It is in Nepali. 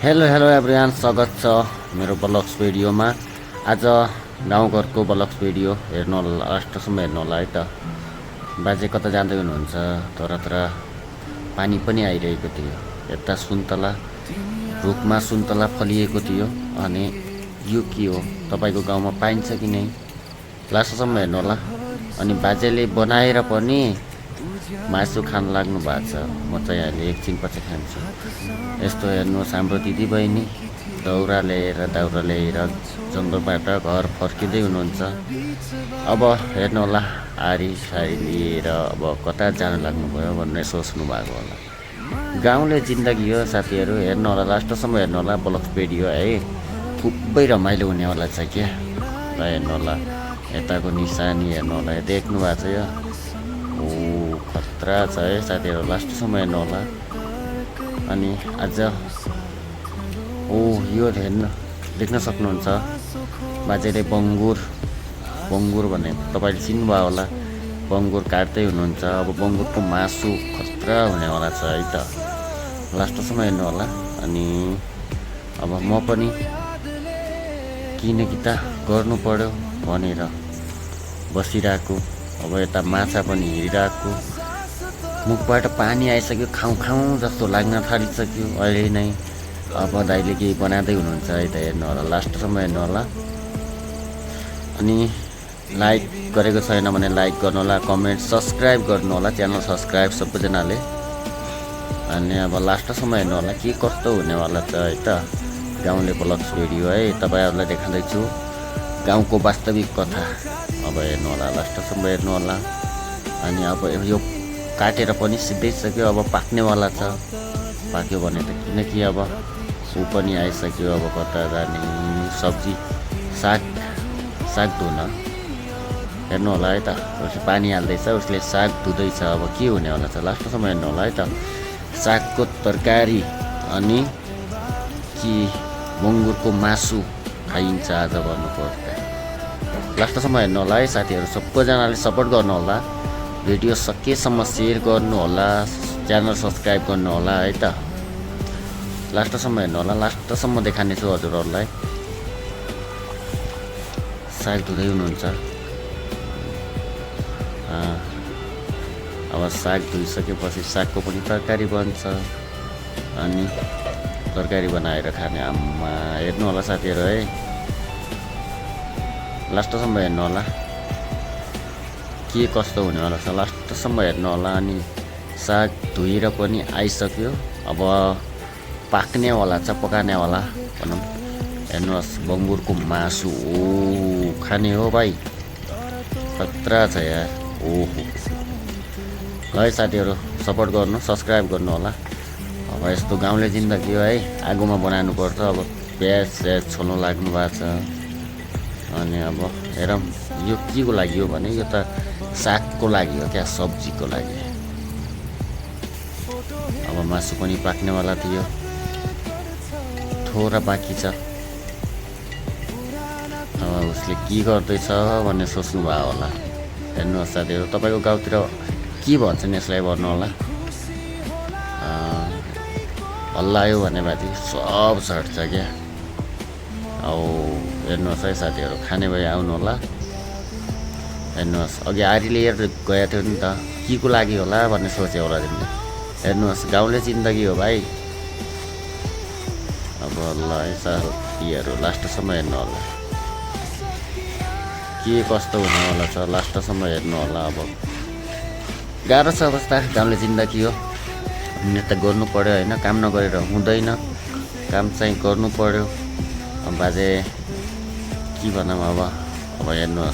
हेलो एभ्रिवान, स्वागत छ मेरो ब्लग्स भिडियोमा। आज गाउँघरको ब्लग्स भिडियो हेर्नु होला, लास्टसम्म हेर्नु होला है त। बाजे कता जाँदै हुनुहुन्छ, तर पानी पनि आइरहेको थियो। यता सुन्तला रुखमा सुन्तला फलिएको थियो। अनि यो के हो, तपाईँको गाउँमा पाइन्छ कि नै, लास्टसम्म हेर्नु होला। अनि बाजेले बनाएर पनि मासु खान लाग्नु भएको छ। म चाहिँ अहिले एकछिन पछि खान्छु। यस्तो हेर्नुहोस्, हाम्रो दिदीबहिनी दाउरा ल्याएर जङ्गलबाट घर फर्किँदै हुनुहुन्छ। अब हेर्नु होला, आरी सारी लिएर अब कता जानु लाग्नुभयो भनेर सोच्नु भएको होला। गाउँले जिन्दगी हो साथीहरू, हेर्नु होला, लास्टसम्म हेर्नु होला ब्लग भिडियो है। खुबै रमाइलो हुनेवाला छ क्या। ल हेर्नु होला, यताको निशानी हेर्नु होला, देख्नु भएको छ यो। ओ खतरा छ है साथीहरू, लास्टसम्म हेर्नु होला। अनि आज यो हेर्नु देख्न सक्नुहुन्छ, बाजेले बङ्गुर भने तपाईँले चिन्नुभयो होला। बङ्गुर काट्दै हुनुहुन्छ। अब बङ्गुरको मासु खतरा हुनेवाला छ है त, लास्टसम्म हेर्नु होला। अनि अब म पनि किनकि त गर्नु पर्यो भनेर बसिरहेको। अब यता माछा पनि हेरिरहेको, मुखबाट पानी आइसक्यो, खाउँ जस्तो लाग्न थालिसक्यो अहिले नै। अब दाइले केही बनाउँदै हुनुहुन्छ है त, हेर्नु होला, लास्टसम्म हेर्नु होला। अनि लाइक गरेको छैन भने लाइक गर्नु होला, कमेन्ट सब्सक्राइब गर्नु होला, च्यानल सब्सक्राइब सबैजनाले। अनि अब लास्टसम्म हेर्नु होला, के कस्तो हुनेवाला छ है त। गाउँले ब्लग्स भिडियो है, तपाईँहरूलाई देखाउँदैछु गाउँको वास्तविक कथा। अब हेर्नु होला, लास्टसम्म हेर्नु होला। अनि अब यो काटेर पनि सिद्धिसक्यो, अब पाक्नेवाला छ। पाक्यो भने त, किनकि अब ऊ पनि आइसक्यो। अब कता जाने, सब्जी साग धुन हेर्नु होला है त। उसले पानी हाल्दैछ, उसले साग धुँदैछ। अब के हुनेवाला छ, लास्टसम्म हेर्नु होला है त। सागको तरकारी अनि कि बङ्गुरको मासु खाइन्छ आज भन्नुपर्दा। लास्टसम्म हेर्नु होला है साथीहरू, सबैजनाले सपोर्ट गर्नु होला। भिडियो सकेसम्म सेयर गर्नु होला, च्यानल सब्सक्राइब गर्नु होला है त। लास्टसम्म हेर्नु होला, लास्टसम्म देखाउनेछु हजुरहरूलाई। साग धुँदै हुनुहुन्छ। अब साग धोइसकेपछि सागको पनि तरकारी बन्छ। अनि तरकारी बनाएर खाने, आम्मा हेर्नु होला साथीहरू है, लास्टसम्म हेर्नु होला के कस्तो हुनेवाला छ, लास्टसम्म हेर्नु होला। अनि साग धोएर पनि आइसक्यो, अब पाक्नेवाला छ, पकानेवाला भनौँ। हेर्नुहोस्, बङ्गुरको मासु खाने हो भाइ, खतरा छ यार। ओहो ल है साथीहरू, सपोर्ट गर्नु, सब्सक्राइब गर्नु होला। अब यस्तो गाउँले जिन्दगी हो है, आगोमा बनाउनु पर्छ। अब प्याज छोल्नु लाग्नु भएको छ। अनि अब हेरौँ, यो के को लागि हो भने, यो त सागको लागि हो क्या, सब्जीको लागि। अब मासु पनि पाक्नेवाला थियो, थोरै बाँकी छ। अब उसले के गर्दैछ भन्ने सोच्नु भयो होला। हेर्नुहोस् साथीहरू, तपाईँको गाउँतिर के भन्छन् यसलाई भन्नु होला। हल्लायो भने माथि सब झट्छ क्या। अब हेर्नुहोस् है साथीहरू, खाने भए आउनु होला। हेर्नुहोस्, अघि आरी लिएर गएको थियो नि त, के को लागि होला भन्ने सोच्यो होला तिमीले। हेर्नुहोस्, गाउँले जिन्दगी हो भाइ। अब ल है साथीहरू, लास्टसम्म हेर्नु होला के कस्तो हुनेवाला छ, लास्टसम्म हेर्नु होला। अब गाह्रो छ अवस्था, गाउँले जिन्दगी हो। मिहिनेत त गर्नु पर्यो होइन, काम नगरेर हुँदैन, काम चाहिँ गर्नु पर्यो। बाजे के भनौँ अब हेर्नुहोस्।